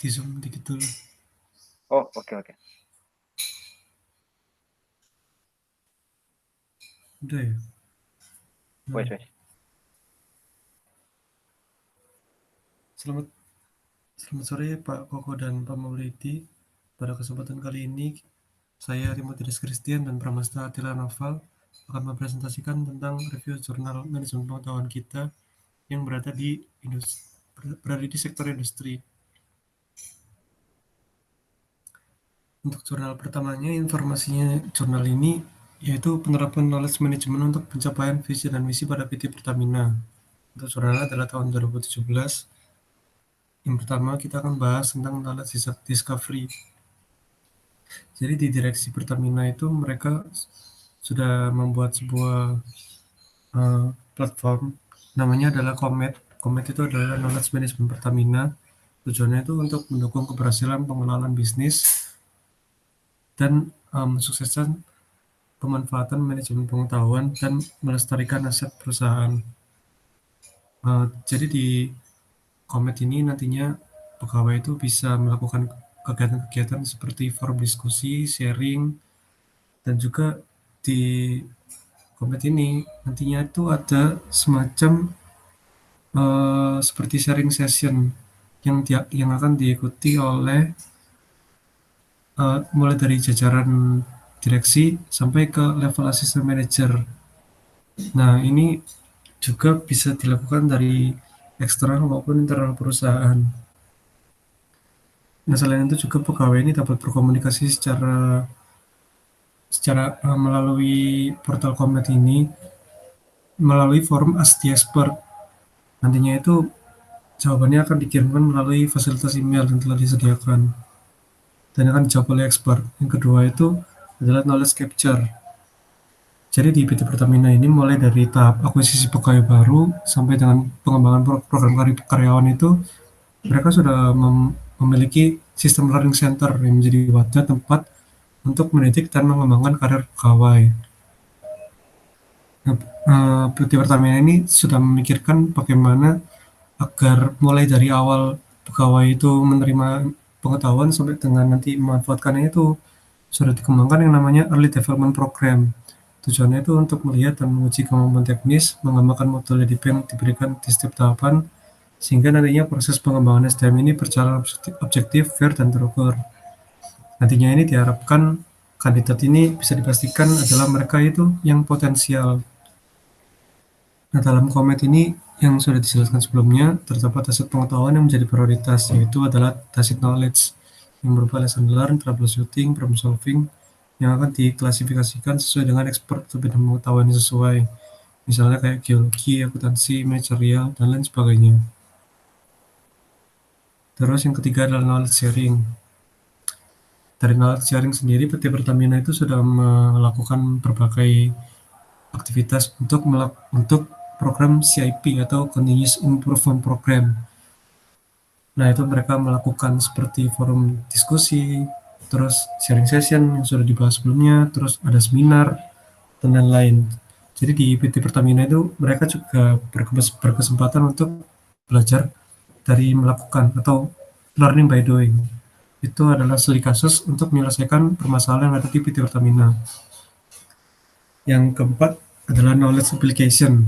di zoom dikit dulu. Oh, oke. Udah ya. Wes. Selamat sore Pak Koko dan Pak Maulidi. Pada kesempatan kali ini saya Timotius Christian dan Pramasta Attila Noval akan mempresentasikan tentang review jurnal manajemen pengetahuan kita yang berada di sektor industri. Untuk jurnal pertamanya, informasinya jurnal ini yaitu penerapan knowledge management untuk pencapaian visi dan misi pada PT Pertamina. Untuk jurnalnya adalah tahun 2017. Yang pertama kita akan bahas tentang knowledge discovery. Jadi di direksi Pertamina itu mereka sudah membuat sebuah platform, namanya adalah Comet. Comet itu adalah knowledge management Pertamina. Tujuannya itu untuk mendukung keberhasilan pengelolaan bisnis dan mensukseskan pemanfaatan manajemen pengetahuan dan melestarikan aset perusahaan. Jadi di Comet ini nantinya pegawai itu bisa melakukan kegiatan-kegiatan seperti forum diskusi, sharing, dan juga di Comet ini nantinya itu ada semacam seperti sharing session yang akan diikuti oleh mulai dari jajaran direksi sampai ke level assistant manager. Nah, ini juga bisa dilakukan dari eksternal maupun internal perusahaan. Nah, selain itu juga pegawai ini dapat berkomunikasi secara melalui portal Comet ini melalui forum Ask the Expert. Nantinya itu jawabannya akan dikirimkan melalui fasilitas email yang telah disediakan dan akan dijawab oleh expert. Yang kedua itu adalah knowledge capture. Jadi di PT Pertamina ini mulai dari tahap akuisisi pegawai baru sampai dengan pengembangan program karyawan itu mereka sudah memiliki sistem learning center yang menjadi wadah tempat untuk mendidik dan mengembangkan karir pegawai. Nah, PT Pertamina ini sudah memikirkan bagaimana agar mulai dari awal pegawai itu menerima pengetahuan sampai dengan nanti memanfaatkannya itu sudah dikembangkan yang namanya Early Development Program. Tujuannya itu untuk melihat dan menguji kemampuan teknis, mengembangkan modul yang diberikan di setiap tahapan, sehingga nantinya proses pengembangan SDM ini berjalan objektif, fair, dan terukur. Nantinya ini diharapkan kandidat ini bisa dipastikan adalah mereka itu yang potensial. Nah, dalam Comet ini yang sudah dijelaskan sebelumnya, terdapat aset pengetahuan yang menjadi prioritas, yaitu adalah tacit knowledge, yang berupa lesson learned, troubleshooting, problem solving, yang akan diklasifikasikan sesuai dengan expert atau bidang pengetahuan yang sesuai. Misalnya kayak geologi, akuntansi, manajerial, dan lain sebagainya. Terus yang ketiga adalah knowledge sharing. Dari knowledge sharing sendiri, PT Pertamina itu sudah melakukan berbagai aktivitas untuk program CIP atau Continuous Improvement Program. Nah, itu mereka melakukan seperti forum diskusi, terus sharing session yang sudah dibahas sebelumnya, terus ada seminar, dan lain-lain. Jadi di PT Pertamina itu mereka juga berkesempatan untuk belajar dari melakukan atau learning by doing. Itu adalah studi kasus untuk menyelesaikan permasalahan yang ada di PT Pertamina. Yang keempat adalah knowledge application.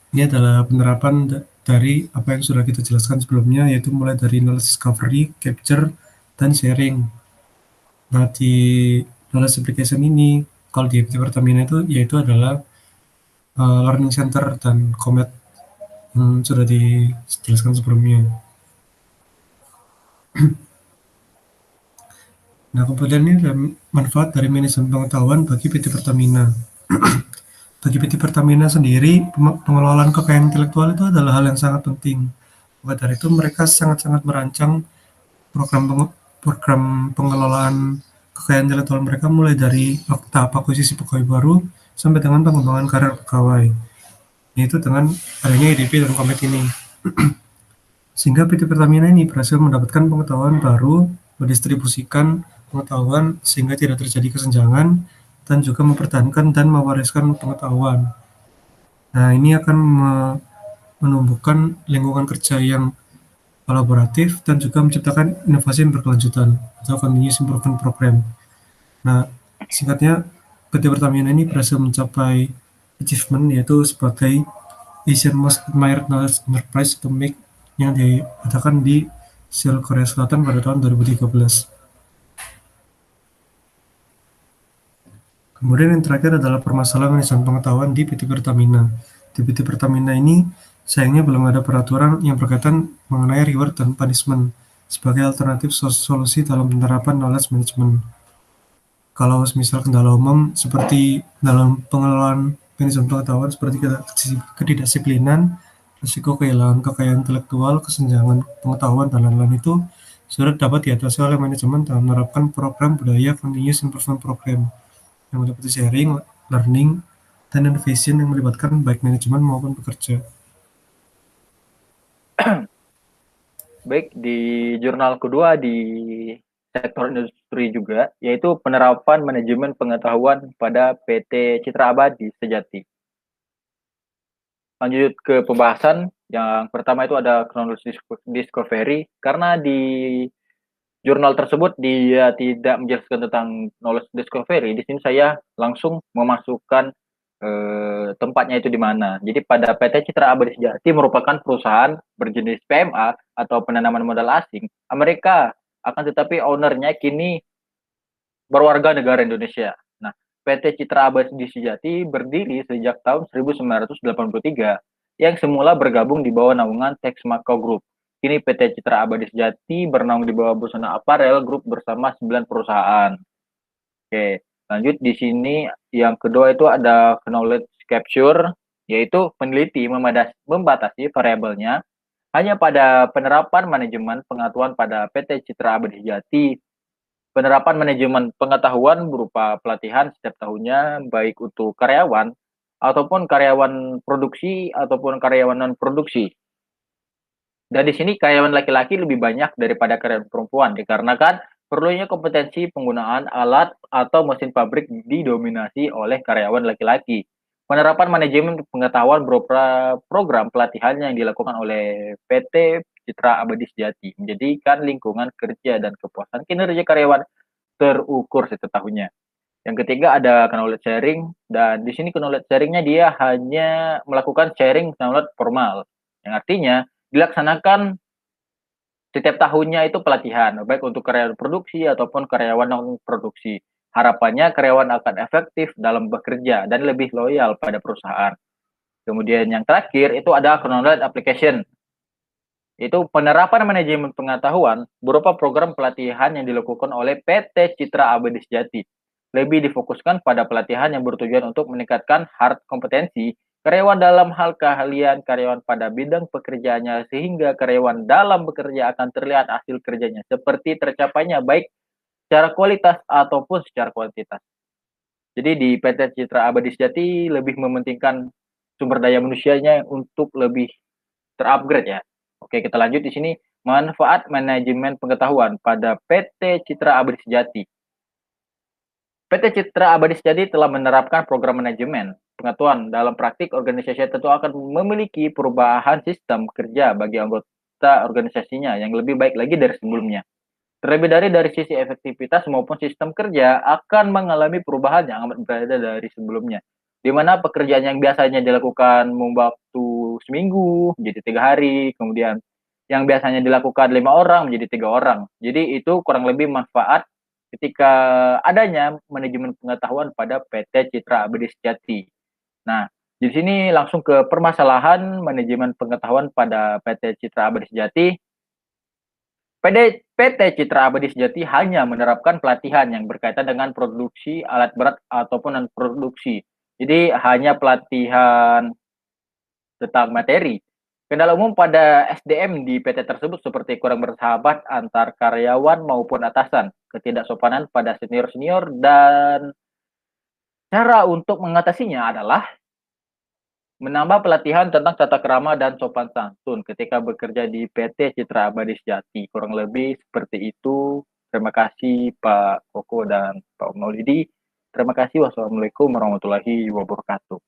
Ini adalah penerapan dari apa yang sudah kita jelaskan sebelumnya, yaitu mulai dari knowledge discovery, capture, dan sharing. Nah, di knowledge application ini, kalau di PT Pertamina itu, yaitu adalah learning center dan Comet yang sudah dijelaskan sebelumnya. Nah, kemudian ini ada manfaat dari manajemen pengetahuan bagi PT Pertamina. Bagi PT Pertamina sendiri, pengelolaan kekayaan intelektual itu adalah hal yang sangat penting. Maka dari itu mereka sangat-sangat merancang program pengelolaan kekayaan intelektual mereka mulai dari tahap akuisisi pegawai baru sampai dengan pengembangan karir pegawai. Yaitu dengan adanya EDP dan Comet ini. Sehingga PT Pertamina ini berhasil mendapatkan pengetahuan baru, mendistribusikan pengetahuan sehingga tidak terjadi kesenjangan, dan juga mempertahankan dan mewariskan pengetahuan. Nah, ini akan menumbuhkan lingkungan kerja yang kolaboratif, dan juga menciptakan inovasi yang berkelanjutan atau continuous improvement program. Nah, singkatnya, PT Pertamina ini berhasil mencapai achievement, yaitu sebagai Asian Most Admired Knowledge Enterprise atau MAKE yang diadakan di Seoul, Korea Selatan pada tahun 2013. Kemudian yang terakhir adalah permasalahan manajemen pengetahuan di PT Pertamina. Di PT Pertamina ini sayangnya belum ada peraturan yang berkaitan mengenai reward dan punishment sebagai alternatif solusi dalam penerapan knowledge management. Kalau misal kendala umum seperti dalam pengelolaan manajemen pengetahuan seperti ketidakdisiplinan, risiko kehilangan kekayaan intelektual, kesenjangan pengetahuan, dan lain-lain itu sudah dapat diatasi oleh manajemen dalam menerapkan program budaya continuous improvement program yang meliputi sharing, learning, dan innovation yang melibatkan baik manajemen maupun pekerja. Baik, di jurnal kedua di sektor industri juga, yaitu penerapan manajemen pengetahuan pada PT Citra Abadi Sejati. Lanjut ke pembahasan, yang pertama itu ada chronology discovery, karena di jurnal tersebut dia tidak menjelaskan tentang knowledge discovery. Di sini saya langsung memasukkan tempatnya itu di mana. Jadi pada PT Citra Abadi Sejati merupakan perusahaan berjenis PMA atau penanaman modal asing Amerika, akan tetapi ownernya kini berwarga negara Indonesia. Nah, PT Citra Abadi Sejati berdiri sejak tahun 1983 yang semula bergabung di bawah naungan Texmaco Group. Kini PT Citra Abadi Sejati bernaung di bawah Busana Apparel Group bersama 9 perusahaan. Oke, lanjut di sini yang kedua itu ada knowledge capture, yaitu peneliti membatasi variabelnya hanya pada penerapan manajemen pengetahuan pada PT Citra Abadi Sejati. Penerapan manajemen pengetahuan berupa pelatihan setiap tahunnya baik untuk karyawan ataupun karyawan produksi ataupun karyawan non produksi. Dan di sini karyawan laki-laki lebih banyak daripada karyawan perempuan dikarenakan perlunya kompetensi penggunaan alat atau mesin pabrik didominasi oleh karyawan laki-laki. Penerapan manajemen pengetahuan berupa program pelatihan yang dilakukan oleh PT Citra Abadi Sejati menjadikan lingkungan kerja dan kepuasan kinerja karyawan terukur setiap tahunnya. Yang ketiga ada knowledge sharing, dan di sini knowledge sharingnya dia hanya melakukan sharing knowledge formal, yang artinya dilaksanakan setiap tahunnya itu pelatihan, baik untuk karyawan produksi ataupun karyawan non-produksi. Harapannya karyawan akan efektif dalam bekerja dan lebih loyal pada perusahaan. Kemudian yang terakhir itu ada knowledge application. Itu penerapan manajemen pengetahuan berupa program pelatihan yang dilakukan oleh PT Citra Abadi Sejati. Lebih difokuskan pada pelatihan yang bertujuan untuk meningkatkan hard kompetensi karyawan dalam hal keahlian karyawan pada bidang pekerjaannya sehingga karyawan dalam bekerja akan terlihat hasil kerjanya seperti tercapainya baik secara kualitas ataupun secara kuantitas. Jadi di PT Citra Abadi Sejati lebih mementingkan sumber daya manusianya untuk lebih terupgrade ya. Oke, kita lanjut di sini manfaat manajemen pengetahuan pada PT Citra Abadi Sejati. PT Citra Abadi Sejati telah menerapkan program manajemen pengetahuan dalam praktik organisasi tentu akan memiliki perubahan sistem kerja bagi anggota organisasinya yang lebih baik lagi dari sebelumnya. Terlebih dari sisi efektivitas maupun sistem kerja akan mengalami perubahan yang amat berbeda dari sebelumnya. Di mana pekerjaan yang biasanya dilakukan waktu seminggu menjadi 3 hari, kemudian yang biasanya dilakukan 5 orang menjadi 3 orang. Jadi itu kurang lebih manfaat ketika adanya manajemen pengetahuan pada PT Citra Abadi Sejati. Nah, di sini langsung ke permasalahan manajemen pengetahuan pada PT Citra Abadi Sejati. PT Citra Abadi Sejati hanya menerapkan pelatihan yang berkaitan dengan produksi alat berat ataupun non produksi. Jadi hanya pelatihan tentang materi. Kendala umum pada SDM di PT tersebut seperti kurang bersahabat antar karyawan maupun atasan, ketidaksopanan pada senior-senior, dan cara untuk mengatasinya adalah menambah pelatihan tentang tata krama dan sopan santun ketika bekerja di PT Citra Abadi Sejati. Kurang lebih seperti itu. Terima kasih Pak Koko dan Pak Maulidi. Terima kasih. Wassalamualaikum warahmatullahi wabarakatuh.